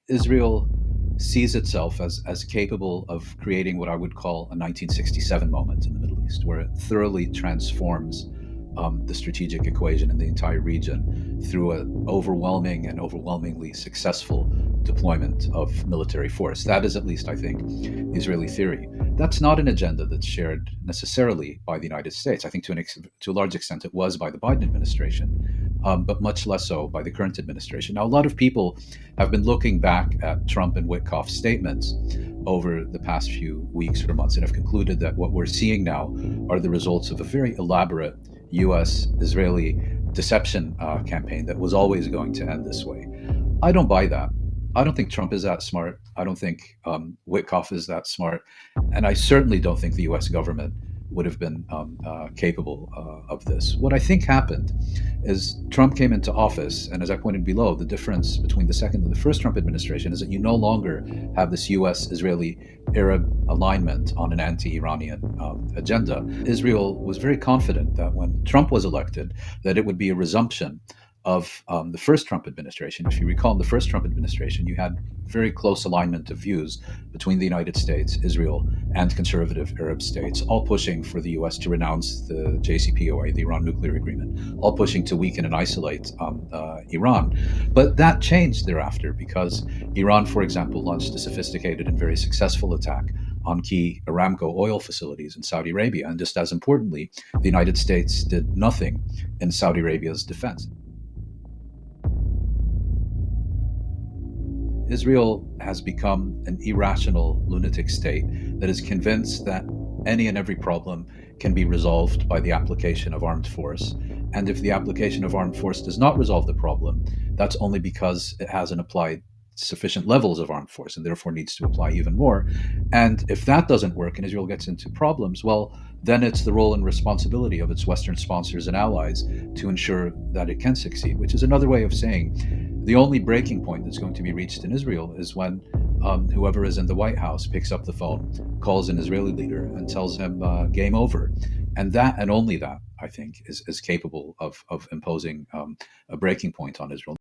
Israel sees itself as capable of creating what I would call a 1967 moment in the Middle East, where it thoroughly transforms the strategic equation in the entire region through an overwhelming and overwhelmingly successful deployment of military force. That is, at least, I think, the Israeli theory. That's not an agenda that's shared necessarily by the United States. I think to a large extent it was by the Biden administration, but much less so by the current administration. Now, a lot of people have been looking back at Trump and Witkoff's statements over the past few weeks or months and have concluded that what we're seeing now are the results of a very elaborate US Israeli deception campaign that was always going to end this way. I don't buy that. I don't think Trump is that smart. I don't think Witkoff is that smart. And I certainly don't think the US government would have been capable of this. What I think happened is Trump came into office, and as I pointed below, the difference between the second and the first Trump administration is that you no longer have this US Israeli Arab alignment on an anti Iranian agenda. Israel was very confident that when Trump was elected, that it would be a resumption of the first Trump administration. If you recall, in the first Trump administration, you had very close alignment of views between the United States, Israel, and conservative Arab states, all pushing for the U.S. to renounce the JCPOA, the Iran nuclear agreement, all pushing to weaken and isolate Iran. But that changed thereafter because Iran, for example, launched a sophisticated and very successful attack on key Aramco oil facilities in Saudi Arabia. And just as importantly, the United States did nothing in Saudi Arabia's defense. Israel has become an irrational lunatic state that is convinced that any and every problem can be resolved by the application of armed force. And if the application of armed force does not resolve the problem, that's only because it hasn't applied sufficient levels of armed force and therefore needs to apply even more. And if that doesn't work and Israel gets into problems, well, then it's the role and responsibility of its Western sponsors and allies to ensure that it can succeed, which is another way of saying the only breaking point that's going to be reached in Israel is when whoever is in the White House picks up the phone, calls an Israeli leader, and tells him game over. And that, and only that, I think, is capable of imposing a breaking point on Israel.